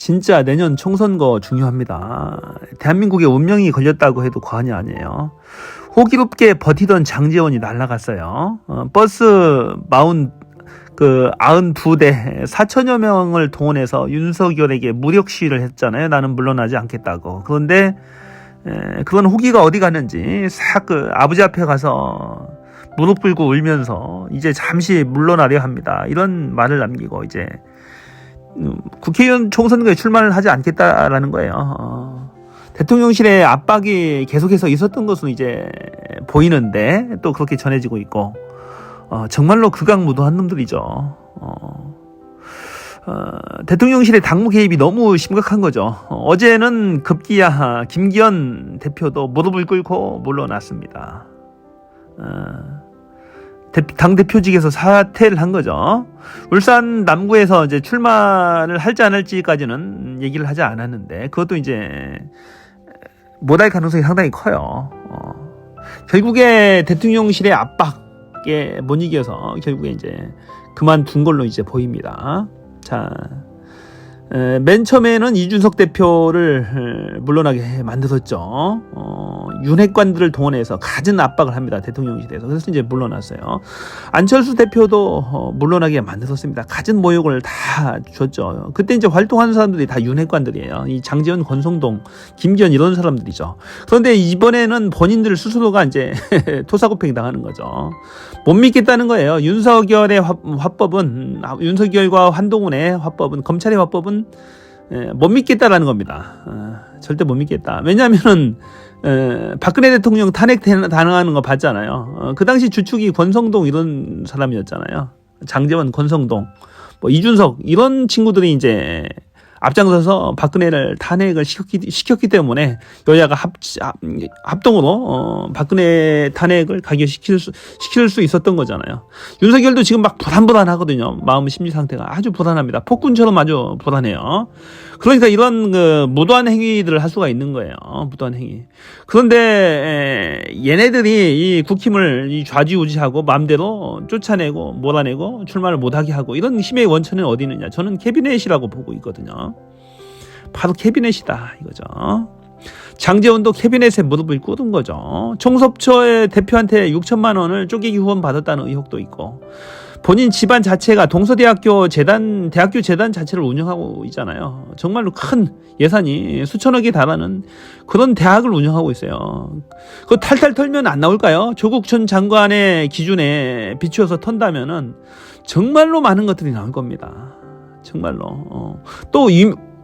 진짜 내년 총선거 중요합니다. 대한민국의 운명이 걸렸다고 해도 과언이 아니에요. 호기롭게 버티던 장제원이 날아갔어요. 버스 92대 4천여 명을 동원해서 윤석열에게 무력 시위를 했잖아요. 나는 물러나지 않겠다고. 그런데 그건 호기가 어디 갔는지 싹 아버지 앞에 가서 무릎 꿇고 울면서 이제 잠시 물러나려 합니다. 이런 말을 남기고 이제 국회의원 총선거에 출마를 하지 않겠다라는 거예요. 대통령실의 압박이 계속해서 있었던 것은 이제 보이는데 또 그렇게 전해지고 있고 정말로 극악무도한 놈들이죠. 대통령실의 당무 개입이 너무 심각한 거죠. 어제는 급기야 김기현 대표도 무릎을 꿇고 물러났습니다. 당대표직에서 사퇴를 한 거죠. 울산 남구에서 이제 출마를 할지 안 할지까지는 얘기를 하지 않았는데 그것도 이제 못할 가능성이 상당히 커요. 결국에 대통령실의 압박에 못 이겨서 결국에 이제 그만둔 걸로 이제 보입니다. 자, 맨 처음에는 이준석 대표를 물러나게 만들었죠. 윤핵관들을 동원해서 갖은 압박을 합니다. 대통령실에서. 그래서 이제 물러났어요. 안철수 대표도 물러나게 만들었습니다. 갖은 모욕을 다 줬죠. 그때 이제 활동하는 사람들이 다 윤핵관들이에요. 이 장제원, 권성동, 김기현 이런 사람들이죠. 그런데 이번에는 본인들 스스로가 이제 토사구팽이 당하는 거죠. 못 믿겠다는 거예요. 윤석열의 화법은, 윤석열과 한동훈의 화법은, 검찰의 화법은 못 믿겠다라는 겁니다. 절대 못 믿겠다. 왜냐하면은 박근혜 대통령 탄핵 당하는 거 봤잖아요. 그 당시 주축이 권성동 이런 사람이었잖아요. 장제원, 권성동, 뭐 이준석 이런 친구들이 이제 앞장서서 박근혜를 탄핵을 시켰기 때문에 여야가 합동으로 박근혜 탄핵을 가결시킬 수 있었던 거잖아요. 윤석열도 지금 막 불안하거든요. 마음 심리 상태가 아주 불안합니다. 폭군처럼 아주 불안해요. 그러니까 이런 무도한 행위들을 할 수가 있는 거예요. 무도한 행위. 그런데 얘네들이 이 국힘을 좌지우지하고 마음대로 쫓아내고 몰아내고 출마를 못하게 하고 이런 힘의 원천은 어디 있느냐. 저는 캐비넷이라고 보고 있거든요. 바로 캐비넷이다 이거죠. 장제원도 캐비넷에 무릎을 꿇은 거죠. 총섭처의 대표한테 6천만 원을 쪼개기 후원 받았다는 의혹도 있고 본인 집안 자체가 동서대학교 재단, 대학교 재단 자체를 운영하고 있잖아요. 정말로 큰 예산이 수천억에 달하는 그런 대학을 운영하고 있어요. 그거 탈탈 털면 안 나올까요? 조국 전 장관의 기준에 비추어서 턴다면은 정말로 많은 것들이 나올 겁니다. 정말로. 또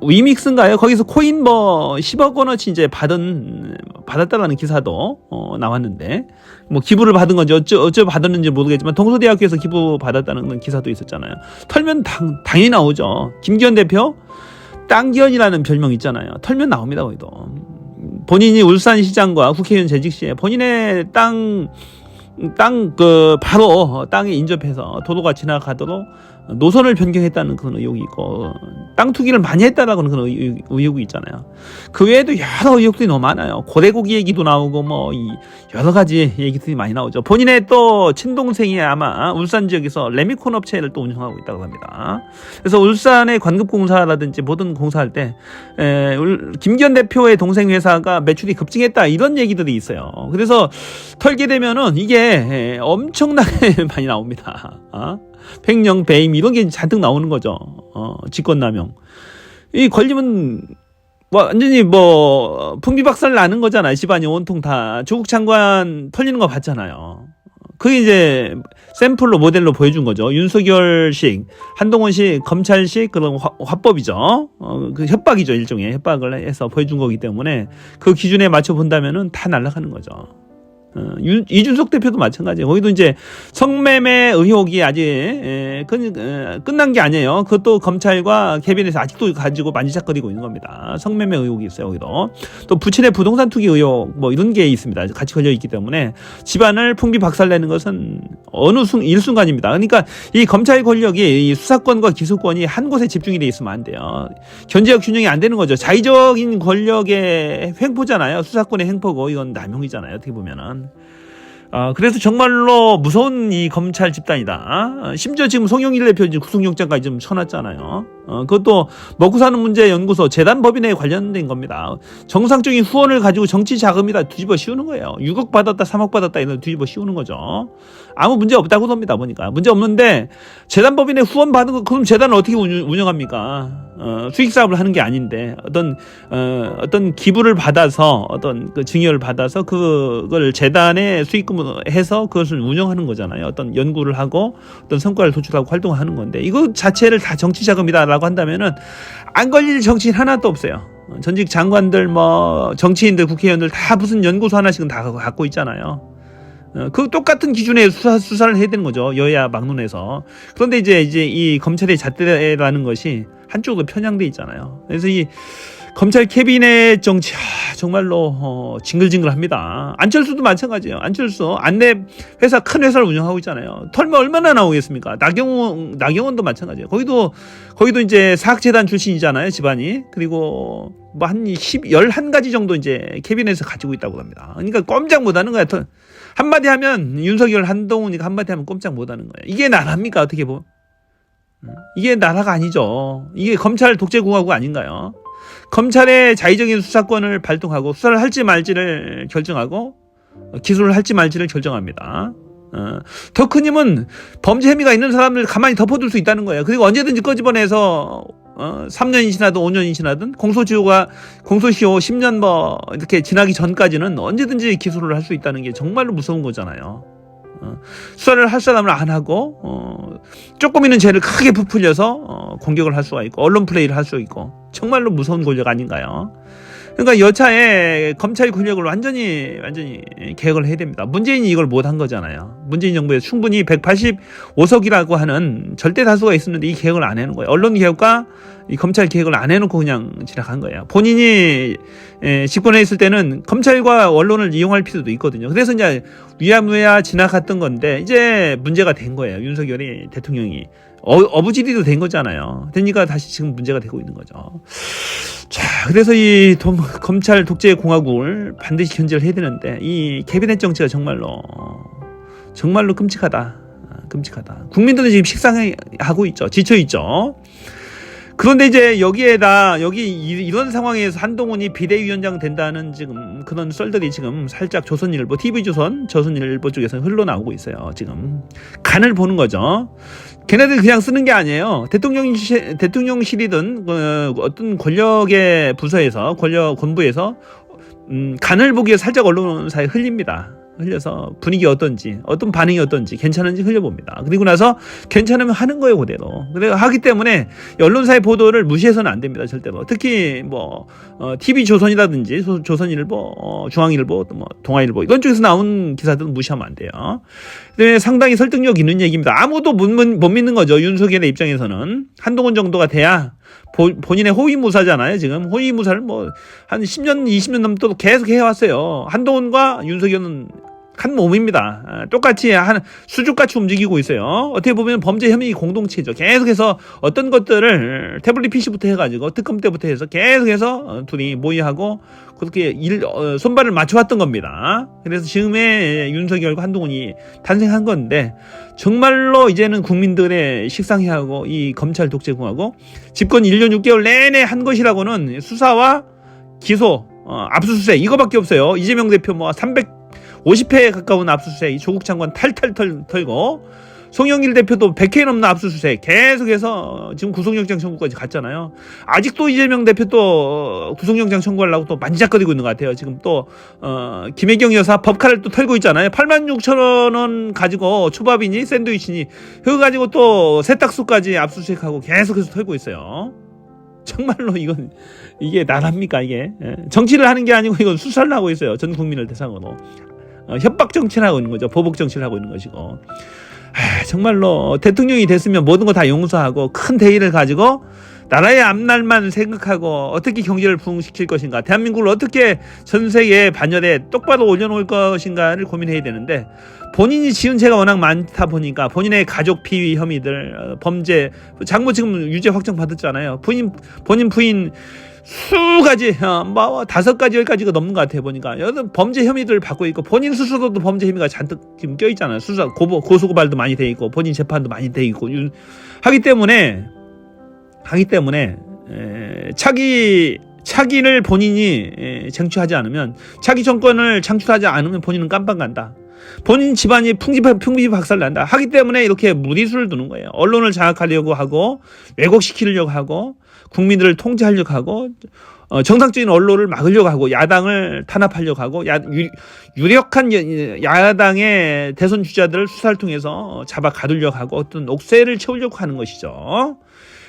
위믹스인가요? 거기서 코인 10억 원어치 이제 받았다라는 기사도 나왔는데 뭐 기부를 받은 건지 어쩌 받았는지 모르겠지만 동서대학교에서 기부 받았다는 기사도 있었잖아요. 털면 당연히 나오죠. 김기현 대표 땅기현이라는 별명 있잖아요. 털면 나옵니다. 거기도 본인이 울산시장과 국회의원 재직 시에 본인의 바로 땅에 인접해서 도로가 지나가도록 노선을 변경했다는 그런 의혹이 있고 땅 투기를 많이 했다라는 그런 의혹이 있잖아요. 그 외에도 여러 의혹들이 너무 많아요. 고래고기 얘기도 나오고 여러 가지 얘기들이 많이 나오죠. 본인의 또 친동생이 아마 울산 지역에서 레미콘 업체를 또 운영하고 있다고 합니다. 그래서 울산의 관급공사라든지 모든 공사할 때 김기현 대표의 동생 회사가 매출이 급증했다 이런 얘기들이 있어요. 그래서 털게 되면은 이게 엄청나게 많이 나옵니다. 횡령, 배임 이런 게 잔뜩 나오는 거죠. 직권남용. 이 걸리면 완전히 풍비박살 나는 거잖아요. 집안이 온통 다. 조국 장관 털리는 거 봤잖아요. 그게 이제 샘플로 모델로 보여준 거죠. 윤석열식, 한동훈식, 검찰식 그런 화법이죠. 그 협박이죠. 일종의 협박을 해서 보여준 거기 때문에 그 기준에 맞춰 본다면은 다 날아가는 거죠. 이준석 대표도 마찬가지예요. 거기도 이제 성매매 의혹이 아직 끝난 게 아니에요. 그것도 검찰과 캐비넷에서 아직도 가지고 만지작거리고 있는 겁니다. 성매매 의혹이 있어요. 거기도 또 부친의 부동산 투기 의혹 이런 게 있습니다. 같이 걸려 있기 때문에 집안을 풍비박살내는 것은 어느 일순간입니다. 그러니까 이 검찰 권력이 이 수사권과 기소권이 한 곳에 집중이 돼 있으면 안 돼요. 견제력 균형이 안 되는 거죠. 자의적인 권력의 횡포잖아요. 수사권의 횡포고 이건 남용이잖아요. 어떻게 보면은. 그래서 정말로 무서운 이 검찰 집단이다. 심지어 지금 송영길 대표 이제 구속영장까지 좀 쳐놨잖아요. 그것도 먹고 사는 문제 연구소 재단법인에 관련된 겁니다. 정상적인 후원을 가지고 정치 자금이다 뒤집어 씌우는 거예요. 6억 받았다 3억 받았다 이런 뒤집어 씌우는 거죠. 아무 문제 없다고 봅니다. 보니까 문제 없는데 재단법인에 후원 받은 거 그럼 재단을 어떻게 운영합니까? 수익 사업을 하는 게 아닌데 어떤 기부를 받아서 어떤 그 증여를 받아서 그걸 재단에 수익금을 해서 그것을 운영하는 거잖아요. 어떤 연구를 하고 어떤 성과를 도출하고 활동하는 건데 이거 자체를 다 정치 자금이다라고 한다면은 안 걸릴 정치인 하나도 없어요. 전직 장관들 뭐 정치인들 국회의원들 다 무슨 연구소 하나씩은 다 갖고 있잖아요. 그 똑같은 기준에 수사를 해야 되는 거죠. 여야 막론에서. 그런데 이제 이 검찰의 잣대라는 것이 한쪽으로 편향돼 있잖아요. 그래서 이 검찰 캐비넷 정치 정말로 징글징글합니다. 안철수도 마찬가지예요. 안철수 안내 회사 큰 회사를 운영하고 있잖아요. 털면 얼마나 나오겠습니까? 나경원도 마찬가지예요. 거기도 이제 사학재단 출신이잖아요. 집안이. 그리고 뭐 한 11가지 정도 이제 캐비넷을 가지고 있다고 합니다. 그러니까 꼼짝 못하는 거야. 한마디 하면 윤석열 한동훈이가 한마디 하면 꼼짝 못하는 거예요. 이게 나라입니까? 어떻게 보면. 이게 나라가 아니죠. 이게 검찰 독재공화국 아닌가요? 검찰의 자의적인 수사권을 발동하고 수사를 할지 말지를 결정하고 기소를 할지 말지를 결정합니다. 더 큰 힘은 범죄 혐의가 있는 사람을 가만히 덮어둘 수 있다는 거예요. 그리고 언제든지 꺼집어내서 3년이 지나든 5년이 지나든 공소시효 10년 뭐 이렇게 지나기 전까지는 언제든지 기소를 할 수 있다는 게 정말로 무서운 거잖아요. 수사를 할 사람을 안 하고 조금 있는 죄를 크게 부풀려서 공격을 할 수가 있고 언론 플레이를 할 수 있고 정말로 무서운 권력 아닌가요? 그러니까 여차에 검찰 권력을 완전히 개혁을 해야 됩니다. 문재인이 이걸 못한 거잖아요. 문재인 정부에 충분히 185석이라고 하는 절대 다수가 있었는데 이 개혁을 안 해놓은 거예요. 언론 개혁과 이 검찰 개혁을 안 해놓고 그냥 지나간 거예요. 본인이 집권해 있을 때는 검찰과 언론을 이용할 필요도 있거든요. 그래서 이제 위야무야 지나갔던 건데 이제 문제가 된 거예요. 윤석열이 대통령이 어부지리도 된 거잖아요. 되니까 다시 지금 문제가 되고 있는 거죠. 자, 그래서 이 검찰 독재 공화국을 반드시 견제를 해야 되는데 이 캐비넷 정치가 정말로 끔찍하다. 국민들은 지금 식상하고 있죠. 지쳐 있죠. 그런데 이제 여기 이런 상황에서 한동훈이 비대위원장 된다는 지금 그런 썰들이 지금 살짝 조선일보, 조선일보 쪽에서 흘러나오고 있어요. 지금 간을 보는 거죠. 걔네들 그냥 쓰는 게 아니에요. 대통령실이든 어떤 권력의 부서에서 권부에서 간을 보기에 살짝 언론사에 흘립니다. 흘려서 분위기 어떤지 어떤 반응이 어떤지 괜찮은지 흘려봅니다. 그리고 나서 괜찮으면 하는 거예요. 그대로. 하기 때문에 언론사의 보도를 무시해서는 안 됩니다. 절대로. 특히 뭐 TV조선이라든지 조선일보, 중앙일보, 뭐 동아일보 이런 쪽에서 나온 기사들은 무시하면 안 돼요. 근데 상당히 설득력 있는 얘기입니다. 아무도 못 믿는 거죠. 윤석열의 입장에서는 한동훈 정도가 돼야 본인의 호위무사잖아요. 지금 호위무사를 뭐 한 10년 20년 넘도록 계속 해왔어요. 한동훈과 윤석열은 한 몸입니다. 똑같이 수족같이 움직이고 있어요. 어떻게 보면 범죄 혐의 공동체죠. 계속해서 어떤 것들을 태블릿 PC부터 해가지고 특검 때부터 해서 계속해서 둘이 모의하고 그렇게 손발을 맞춰왔던 겁니다. 그래서 지금의 윤석열과 한동훈이 탄생한 건데 정말로 이제는 국민들의 식상해하고 이 검찰 독재공화국 집권 1년 6개월 내내 한 것이라고는 수사와 기소, 압수수색 이거밖에 없어요. 이재명 대표 뭐 350회에 가까운 압수수색, 조국 장관 탈탈 털고 송영길 대표도 100회 넘는 압수수색 계속해서 지금 구속영장 청구까지 갔잖아요. 아직도 이재명 대표 또 구속영장 청구하려고 또 만지작거리고 있는 것 같아요. 지금 또 김혜경 여사 법카를 또 털고 있잖아요. 86,000원 가지고 초밥이니 샌드위치니 그거 가지고 또 세탁소까지 압수수색하고 계속해서 털고 있어요. 정말로 이게 나랍니까 이게. 정치를 하는 게 아니고 이건 수사를 하고 있어요. 전 국민을 대상으로. 협박 정치를 하고 있는 거죠. 보복 정치를 하고 있는 것이고. 정말로 대통령이 됐으면 모든 거 다 용서하고 큰 대의를 가지고 나라의 앞날만 생각하고 어떻게 경제를 부흥시킬 것인가, 대한민국을 어떻게 전 세계 반열에 똑바로 올려놓을 것인가를 고민해야 되는데 본인이 지은 죄가 워낙 많다 보니까 본인의 가족 피위 혐의들, 범죄, 장모 지금 유죄 확정 받았잖아요. 본인 부인 수가지, 뭐 5가지 10가지가 넘는 것 같아요. 보니까 여기 범죄 혐의들을 받고 있고 본인 스스로도 범죄 혐의가 잔뜩 지금 껴 있잖아요. 수사 고소고발도 많이 돼 있고 본인 재판도 많이 돼 있고 하기 때문에 차기를 본인이 쟁취하지 않으면, 차기 정권을 창출하지 않으면 본인은 깜빵 간다. 본인 집안이 풍비박살난다. 하기 때문에 이렇게 무리수를 두는 거예요. 언론을 장악하려고 하고, 왜곡시키려고 하고, 국민들을 통제하려고 하고, 정상적인 언론을 막으려고 하고, 야당을 탄압하려고 하고, 유력한 야당의 대선 주자들을 수사를 통해서 잡아 가두려고 하고, 어떤 옥새를 채우려고 하는 것이죠.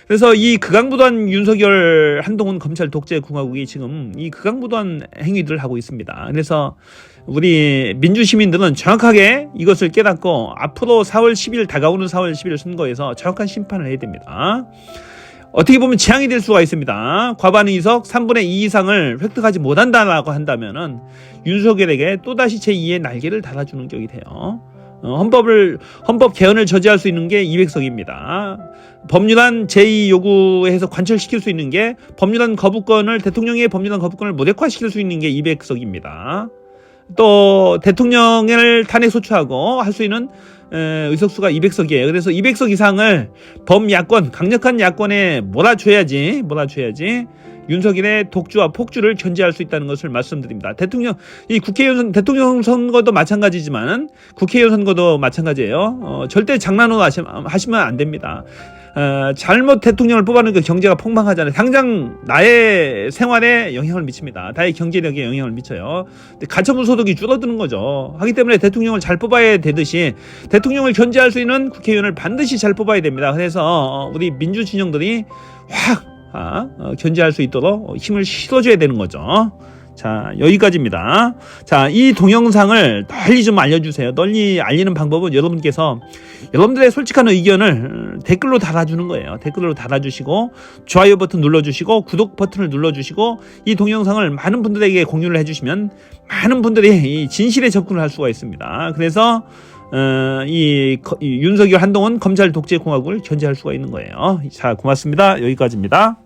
그래서 이 극악무도한 윤석열 한동훈 검찰 독재 공화국이 지금 이 극악무도한 행위들을 하고 있습니다. 그래서 우리 민주 시민들은 정확하게 이것을 깨닫고 앞으로 4월 10일 다가오는 4월 10일 선거에서 정확한 심판을 해야 됩니다. 어떻게 보면 재앙이 될 수가 있습니다. 과반 의석 3분의 2 이상을 획득하지 못한다라고 한다면은 윤석열에게 또다시 제2의 날개를 달아주는 격이 돼요. 헌법 개헌을 저지할 수 있는 게 200석입니다. 법률안 제2 요구해서 관철시킬 수 있는 게 대통령의 법률안 거부권을 무력화시킬 수 있는 게 200석입니다. 또 대통령을 탄핵 소추하고 할 수 있는 의석수가 200석이에요. 그래서 200석 이상을 강력한 야권에 몰아줘야지 윤석열의 독주와 폭주를 견제할 수 있다는 것을 말씀드립니다. 대통령 선거도 마찬가지지만 국회의원 선거도 마찬가지예요. 절대 장난으로 하시면 안 됩니다. 잘못 대통령을 뽑아놓으니까 경제가 폭망하잖아요. 당장 나의 생활에 영향을 미칩니다. 나의 경제력에 영향을 미쳐요. 가처분 소득이 줄어드는 거죠. 하기 때문에 대통령을 잘 뽑아야 되듯이 대통령을 견제할 수 있는 국회의원을 반드시 잘 뽑아야 됩니다. 그래서 우리 민주 진영들이 확 견제할 수 있도록 힘을 실어줘야 되는 거죠. 자, 여기까지입니다. 자, 이 동영상을 널리 좀 알려주세요. 널리 알리는 방법은 여러분께서 여러분들의 솔직한 의견을 댓글로 달아주는 거예요. 댓글로 달아주시고 좋아요 버튼 눌러주시고 구독 버튼을 눌러주시고 이 동영상을 많은 분들에게 공유를 해주시면 많은 분들이 이 진실에 접근을 할 수가 있습니다. 그래서 이 윤석열 한동훈 검찰 독재 공화국을 견제할 수가 있는 거예요. 자, 고맙습니다. 여기까지입니다.